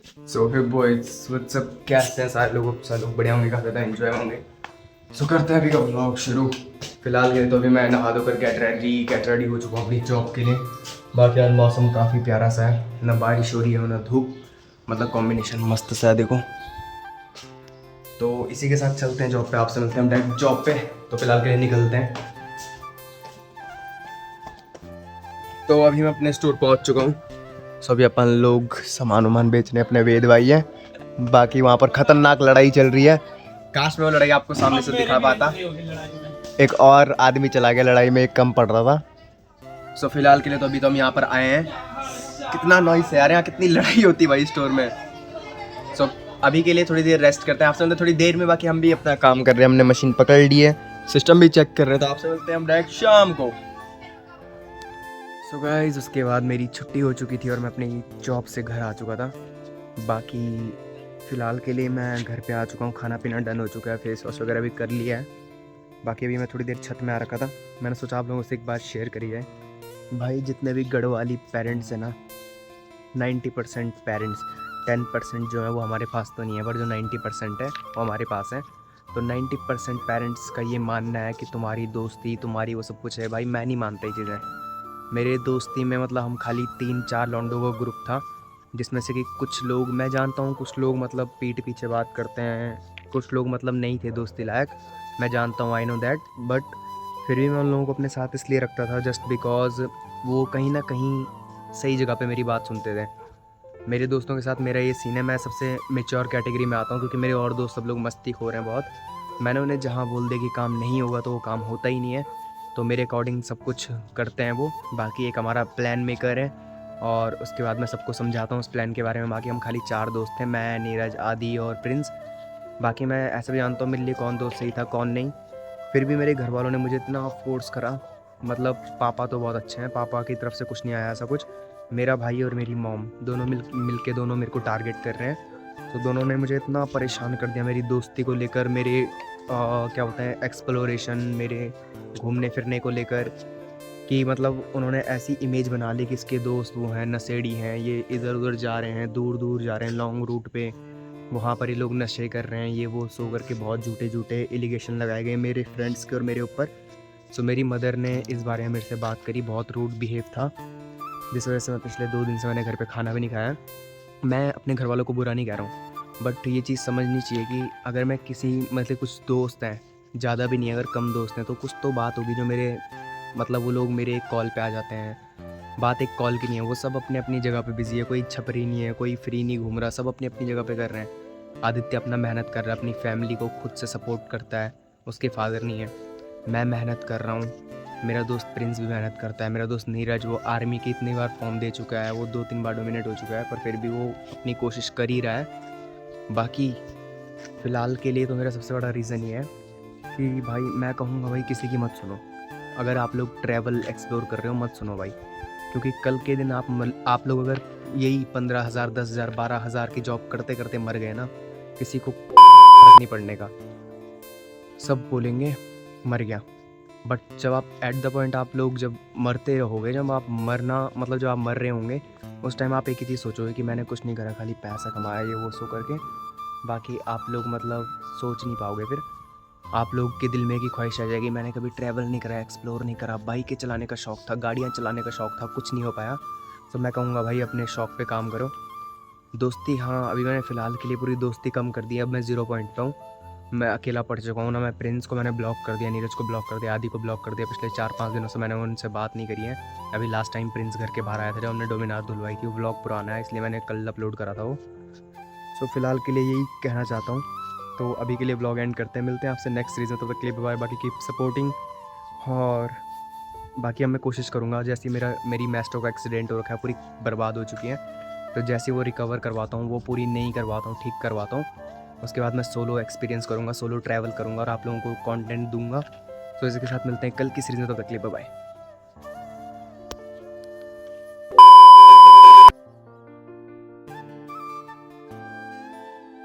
सो फिर boys WhatsApp कैसे हैं सारे लोग बढ़िया होंगे, काफ़ी ज़्यादा एंजॉय होंगे। सो करते हैं अभी का व्लॉग शुरू। फिलहाल के लिए तो अभी मैं नहा धोकर गेट रेडी हो चुका हूँ अपनी जॉब के लिए। बाकी आज मौसम काफ़ी प्यारा सा है, ना बारिश हो रही है ना धूप, मतलब कॉम्बिनेशन मस्त सा है देखो। तो इसी के साथ चलते हैं जॉब पे, आपसे मिलते हैं हम डायरेक्ट जॉब पे। तो फिलहाल के लिए निकलते हैं। तो अभी मैं अपने स्टोर पहुंच चुका हूँ। सो अभी अपन लोग सामान वामान बेचने अपने वेद भाई है। बाकी वहाँ पर खतरनाक लड़ाई चल रही है। काश में वो लड़ाई आपको सामने से दिखा पाता। एक और आदमी चला गया लड़ाई में, एक कम पड़ रहा था। सो फिलहाल के लिए तो अभी तो हम यहाँ पर आए हैं। कितना नॉइस है यार, यहाँ कितनी लड़ाई होती है भाई स्टोर में। सो अभी के लिए थोड़ी देर रेस्ट करते हैं, आपसे मिलते हैं थोड़ी देर में। बाकी हम भी अपना काम कर रहे हैं, हमने मशीन पकड़ ली है, सिस्टम भी चेक कर रहे हैं। तो आपसे मिलते हैं हम डायरेक्ट शाम को। सो गाइस उसके बाद मेरी छुट्टी हो चुकी थी और मैं अपनी जॉब से घर आ चुका था। बाकी फ़िलहाल के लिए मैं घर पे आ चुका हूँ, खाना पीना डन हो चुका है, फेस वॉश वगैरह भी कर लिया है। बाकी अभी मैं थोड़ी देर छत में आ रखा था, मैंने सोचा आप लोगों से एक बात शेयर करी जाए। भाई जितने भी गढ़वाली पेरेंट्स हैं ना, 90% पेरेंट्स, 10% जो है वो हमारे पास तो नहीं है, पर जो 90% है वो हमारे पास है। तो 90% पेरेंट्स का ये मानना है कि तुम्हारी दोस्ती तुम्हारी वो सब कुछ है। भाई मैं नहीं मानता ये चीज़ें। मेरे दोस्ती में मतलब हम खाली 3-4 लौंडों का ग्रुप था, जिसमें से कि कुछ लोग मैं जानता हूँ, कुछ लोग मतलब पीठ पीछे बात करते हैं, कुछ लोग मतलब नहीं थे दोस्ती लायक, मैं जानता हूँ, आई नो दैट। बट फिर भी मैं उन लोगों को अपने साथ इसलिए रखता था जस्ट बिकॉज वो कहीं ना कहीं सही जगह पे मेरी बात सुनते थे। मेरे दोस्तों के साथ मेरा ये सीन है, मैं सबसे मेच्योर कैटेगरी में आता हूँ, क्योंकि मेरे और दोस्त सब लोग मस्ती खो रहे हैं बहुत। मैंने उन्हें जहाँ बोल दिया कि काम नहीं होगा तो वो काम होता ही नहीं है, तो मेरे अकॉर्डिंग सब कुछ करते हैं वो। बाकी एक हमारा प्लान मेकर है और उसके बाद मैं सबको समझाता हूँ उस प्लान के बारे में। बाकी हम खाली 4 दोस्त हैं, मैं, नीरज, आदि और प्रिंस। बाकी मैं ऐसा भी जानता हूँ मेरे लिए कौन दोस्त सही था कौन नहीं। फिर भी मेरे घर वालों ने मुझे इतना फोर्स करा, मतलब पापा तो बहुत अच्छे हैं, पापा की तरफ से कुछ नहीं आया ऐसा कुछ। मेरा भाई और मेरी मॉम दोनों मिल के दोनों मेरे को टारगेट कर रहे हैं। तो दोनों ने मुझे इतना परेशान कर दिया मेरी दोस्ती को लेकर, मेरे क्या होता है एक्सप्लोरेशन, मेरे घूमने फिरने को लेकर, कि मतलब उन्होंने ऐसी इमेज बना ली कि इसके दोस्त वो हैं नशेड़ी हैं, ये इधर उधर जा रहे हैं, दूर दूर जा रहे हैं लॉन्ग रूट पे, वहाँ पर ये लोग नशे कर रहे हैं, ये वो सो करके बहुत झूठे झूठे एलिगेशन लगाए गए मेरे फ्रेंड्स के और मेरे ऊपर। सो मेरी मदर ने इस बारे में मेरे से बात करी, बहुत रूड बिहेव था, जिस वजह से मैं पिछले 2 दिन से मैंने घर पे खाना भी नहीं खाया। मैं अपने घर वालों को बुरा नहीं कह रहा हूँ, बट ये चीज़ समझनी चाहिए कि अगर मैं किसी मतलब कुछ दोस्त हैं, ज़्यादा भी नहीं, अगर कम दोस्त हैं, तो कुछ तो बात होगी जो मेरे मतलब वो लोग मेरे एक कॉल पे आ जाते हैं। बात एक कॉल की नहीं है, वो सब अपने अपनी जगह पे बिजी है, कोई छपरी नहीं है, कोई फ्री नहीं घूम रहा, सब अपनी अपनी जगह पे कर रहे हैं। आदित्य अपना मेहनत कर रहा है, अपनी फैमिली को खुद से सपोर्ट करता है, उसके फादर नहीं है। मैं मेहनत कर रहा हूँ, मेरा दोस्त प्रिंस भी मेहनत करता है, मेरा दोस्त नीरज वो आर्मी की इतनी बार फॉर्म दे चुका है, वो 2-3 बार डोमिनेट हो चुका है, पर फिर भी वो अपनी कोशिश कर ही रहा है। बाकी फ़िलहाल के लिए तो मेरा सबसे बड़ा रीज़न ये है कि भाई मैं कहूँगा भाई किसी की मत सुनो। अगर आप लोग ट्रैवल एक्सप्लोर कर रहे हो मत सुनो भाई, क्योंकि कल के दिन आप लोग अगर यही 15,000, 10,000, 12,000 की जॉब करते करते मर गए ना, किसी को फर्क नहीं पड़ने का, सब बोलेंगे मर गया। बट जब आप एट द पॉइंट आप लोग जब मरते रहोगे, जब आप मरना मतलब जब आप मर रहे होंगे, उस टाइम आप एक ही चीज़ सोचोगे कि मैंने कुछ नहीं करा, खाली पैसा कमाया ये वो सो करके। बाकी आप लोग मतलब सोच नहीं पाओगे। फिर आप लोग के दिल में एक ही ख्वाहिश आ जाएगी, मैंने कभी ट्रैवल नहीं करा, एक्सप्लोर नहीं करा, बाइकें चलाने का शौक़ था, गाड़ियाँ चलाने का शौक़ था, कुछ नहीं हो पाया। तो मैं कहूँगा भाई अपने शौक़ पे काम करो। दोस्ती हाँ, अभी मैंने फ़िलहाल के लिए पूरी दोस्ती कम कर दी है, अब मैं 0 पॉइंट पे हूँ। मैं अकेला पड़ चुका हूँ ना, मैं प्रिंस को मैंने ब्लॉक कर दिया, नीरज को ब्लॉक कर दिया, आदि को ब्लॉक कर दिया। पिछले 4-5 दिनों से मैंने उनसे बात नहीं करी है। अभी लास्ट टाइम प्रिंस घर के बाहर आया था जब हमने डोमिनार धुलवाई थी, वो ब्लॉग पुराना है इसलिए मैंने कल अपलोड करा था वो। सो फिलहाल के लिए यही कहना चाहता हूँ। तो अभी के लिए ब्लॉग एंड करते हैं, मिलते हैं आपसे नेक्स्ट सीरीज़ में, तो तब तक के लिए बाय। बाकी कीप सपोर्टिंग। और बाकी अब मैं कोशिश करूँगा, जैसे मेरी मैस्ट्रो का एक्सीडेंट हो रखा है, पूरी बर्बाद हो चुकी है, तो जैसे वो रिकवर करवाता हूँ, वो पूरी नहीं करवाता हूँ, ठीक करवाता हूँ, उसके बाद मैं सोलो एक्सपीरियंस करूँगा, सोलो ट्रैवल करूँगा और आप लोगों को कंटेंट दूंगा। तो इसी के साथ मिलते हैं कल की सीरीज़ में, तब तक के लिए बाय।